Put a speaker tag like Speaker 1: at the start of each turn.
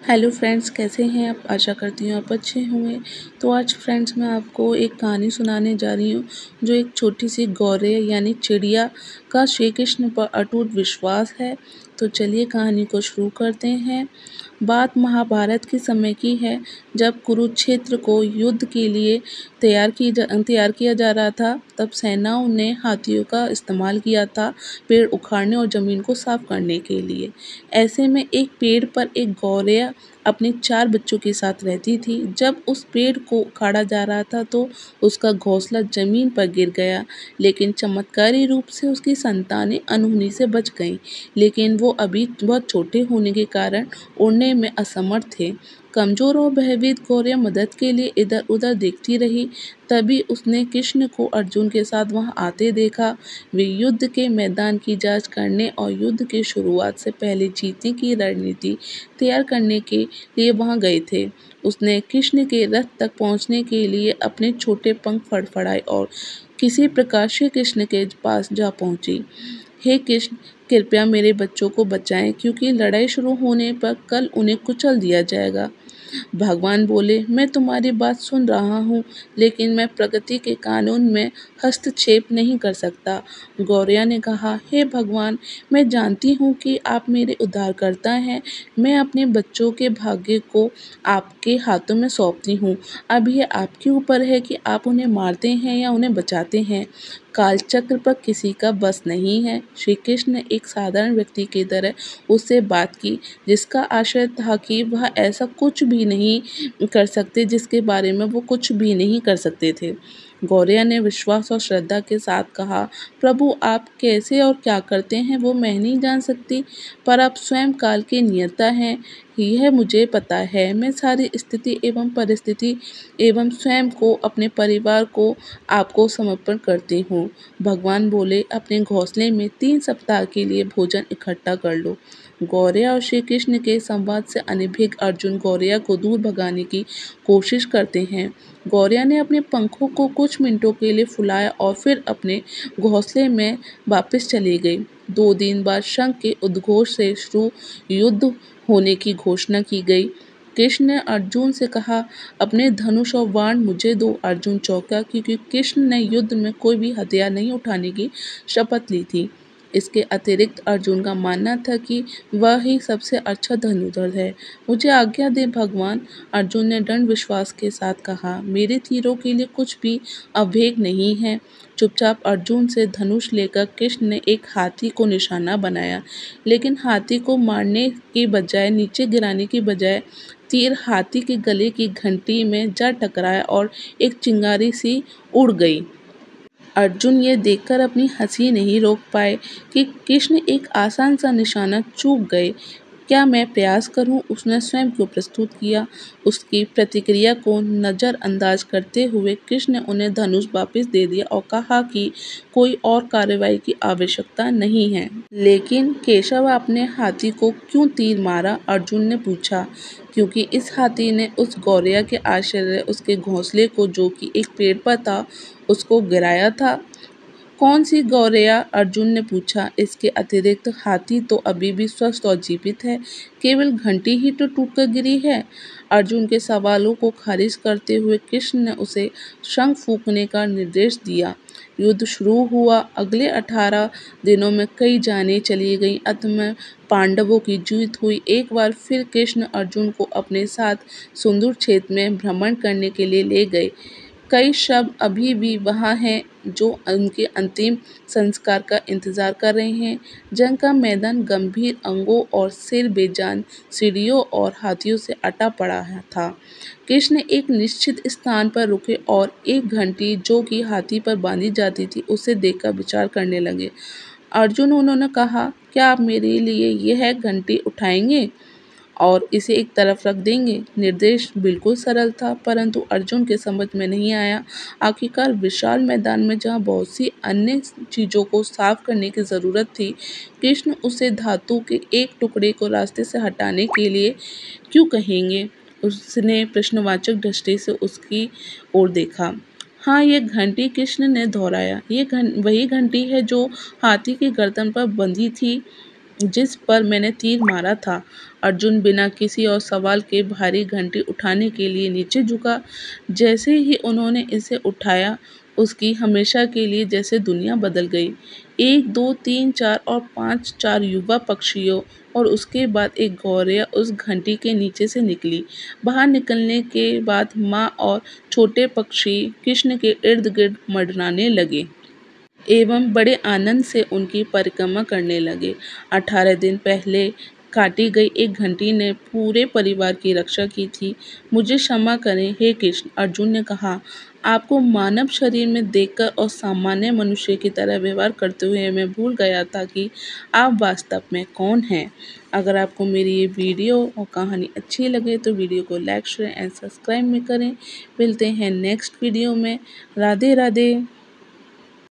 Speaker 1: Hello friends, कैसे हैं आप? आशा करती हूँ आप अच्छे होंगे। तो आज फ्रेंड्स मैं आपको एक कहानी सुनाने जा रही हूँ जो एक छोटी सी गौरैया यानी चिड़िया का श्री कृष्ण पर अटूट विश्वास है। तो चलिए कहानी को शुरू करते हैं। बात महाभारत के समय की है, जब कुरुक्षेत्र को युद्ध के लिए तैयार किया जा रहा था। तब सेनाओं ने हाथियों का इस्तेमाल किया था पेड़ उखाड़ने और ज़मीन को साफ करने के लिए। ऐसे में एक पेड़ पर एक गौरैया अपने 4 बच्चों के साथ रहती थी। जब उस पेड़ को उखाड़ा जा रहा था तो उसका घोंसला ज़मीन पर गिर गया, लेकिन चमत्कारी रूप से उसकी संतानें अनहोनी से बच गईं। लेकिन वो अभी बहुत छोटे होने के कारण उड़ने में असमर्थ थे। कमज़ोर और भयभीत गौरैया मदद के लिए इधर-उधर देखती रही। तभी उसने कृष्ण को अर्जुन के साथ वहां आते देखा। वे युद्ध के मैदान की जांच करने और युद्ध की शुरुआत से पहले जीतने की रणनीति तैयार करने के लिए वहां गए थे। उसने कृष्ण के रथ तक पहुंचने के लिए अपने छोटे पंख फड़फड़ाए और किसी प्रकार श्री कृष्ण के पास जा पहुंची। हे कृष्ण, कृपया मेरे बच्चों को बचाएं, क्योंकि लड़ाई शुरू होने पर कल उन्हें कुचल दिया जाएगा। भगवान बोले, मैं तुम्हारी बात सुन रहा हूँ, लेकिन मैं प्रकृति के कानून में हस्तक्षेप नहीं कर सकता। गौरैया ने कहा, हे भगवान, मैं जानती हूँ कि आप मेरे उद्धारकर्ता हैं। मैं अपने बच्चों के भाग्य को आपके हाथों में सौंपती हूँ। अब यह आपके ऊपर है कि आप उन्हें मारते हैं या उन्हें बचाते हैं। कालचक्र पर किसी का बस नहीं है। श्री कृष्ण ने एक साधारण व्यक्ति की तरह उससे बात की, जिसका आशय था कि वह ऐसा कुछ भी नहीं कर सकते जिसके बारे में वो कुछ भी नहीं कर सकते थे। गौरैया ने विश्वास और श्रद्धा के साथ कहा, प्रभु, आप कैसे और क्या करते हैं वो मैं नहीं जान सकती, पर आप स्वयं काल के नियंता हैं, यह मुझे पता है। मैं सारी स्थिति एवं परिस्थिति एवं स्वयं को, अपने परिवार को आपको समर्पण करती हूँ। भगवान बोले, अपने घोंसले में 3 सप्ताह के लिए भोजन इकट्ठा कर लो। गौरैया और श्री कृष्ण के संवाद से अनभिज्ञ अर्जुन गौरैया को दूर भगाने की कोशिश करते हैं। गौरैया ने अपने पंखों को कुछ मिनटों के लिए फुलाया और फिर अपने घोंसले में वापस चली गई। 2 दिन बाद शंख के उद्घोष से शुरू युद्ध होने की घोषणा की गई। कृष्ण ने अर्जुन से कहा, अपने धनुष और बाण मुझे दो। अर्जुन चौंका, क्योंकि कृष्ण ने युद्ध में कोई भी हथियार नहीं उठाने की शपथ ली थी। इसके अतिरिक्त अर्जुन का मानना था कि वह ही सबसे अच्छा धनुर्धर है। मुझे आज्ञा दें भगवान, अर्जुन ने दृढ़ विश्वास के साथ कहा, मेरे तीरों के लिए कुछ भी अभेद नहीं है। चुपचाप अर्जुन से धनुष लेकर कृष्ण ने एक हाथी को निशाना बनाया, लेकिन हाथी को मारने के बजाय, नीचे गिराने की बजाय, तीर हाथी के गले की घंटी में जा टकराया और एक चिंगारी सी उड़ गई। अर्जुन ये देखकर अपनी हंसी नहीं रोक पाए कि कृष्ण एक आसान सा निशाना चूक गए। क्या मैं प्रयास करूं? उसने स्वयं को प्रस्तुत किया। उसकी प्रतिक्रिया को नज़रअंदाज करते हुए कृष्ण ने उन्हें धनुष वापस दे दिया और कहा कि कोई और कार्रवाई की आवश्यकता नहीं है। लेकिन केशव, आपने हाथी को क्यों तीर मारा? अर्जुन ने पूछा। क्योंकि इस हाथी ने उस गौरैया के आश्रय उसके घोंसले को, जो कि एक पेड़ पर था, उसको गिराया था। कौन सी गौरैया? अर्जुन ने पूछा। इसके अतिरिक्त हाथी तो अभी भी स्वस्थ और जीवित है, केवल घंटी ही तो टूटकर गिरी है। अर्जुन के सवालों को खारिज करते हुए कृष्ण ने उसे शंख फूंकने का निर्देश दिया। युद्ध शुरू हुआ। अगले 18 दिनों में कई जानें चली गईं। अंत में पांडवों की जीत हुई। एक बार फिर कृष्ण अर्जुन को अपने साथ सुदूर क्षेत्र में भ्रमण करने के लिए ले गए। कई शव अभी भी वहाँ हैं जो उनके अंतिम संस्कार का इंतजार कर रहे हैं। जंग का मैदान गंभीर अंगों और सिर बेजान सीढ़ियों और हाथियों से अटा पड़ा था। कृष्ण एक निश्चित स्थान पर रुके और एक घंटी, जो कि हाथी पर बांधी जाती थी, उसे देखकर विचार करने लगे। अर्जुन, उन्होंने कहा, क्या आप मेरे लिए यह घंटी उठाएंगे और इसे एक तरफ रख देंगे? निर्देश बिल्कुल सरल था, परंतु अर्जुन के समझ में नहीं आया। आखिरकार विशाल मैदान में जहाँ बहुत सी अन्य चीज़ों को साफ करने की ज़रूरत थी, कृष्ण उसे धातु के एक टुकड़े को रास्ते से हटाने के लिए क्यों कहेंगे? उसने प्रश्नवाचक दृष्टि से उसकी ओर देखा। हाँ, ये घंटी, कृष्ण ने दोहराया, ये वही घंटी है जो हाथी की गर्दन पर बंधी थी। जिस पर मैंने तीर मारा था। अर्जुन बिना किसी और सवाल के भारी घंटी उठाने के लिए नीचे झुका। जैसे ही उन्होंने इसे उठाया, उसकी हमेशा के लिए जैसे दुनिया बदल गई। 1, 2, 3, 4 और 5 4 युवा पक्षियों और उसके बाद एक गौरैया उस घंटी के नीचे से निकली। बाहर निकलने के बाद माँ और छोटे पक्षी कृष्ण के इर्द-गिर्द मंडराने लगे एवं बड़े आनंद से उनकी परिक्रमा करने लगे। 18 दिन पहले काटी गई एक घंटी ने पूरे परिवार की रक्षा की थी। मुझे क्षमा करें हे कृष्ण, अर्जुन ने कहा। आपको मानव शरीर में देखकर और सामान्य मनुष्य की तरह व्यवहार करते हुए मैं भूल गया था कि आप वास्तव में कौन हैं। अगर आपको मेरी ये वीडियो और कहानी अच्छी लगे तो वीडियो को लाइक, शेयर एंड सब्सक्राइब में करें। मिलते हैं नेक्स्ट वीडियो में। राधे राधे।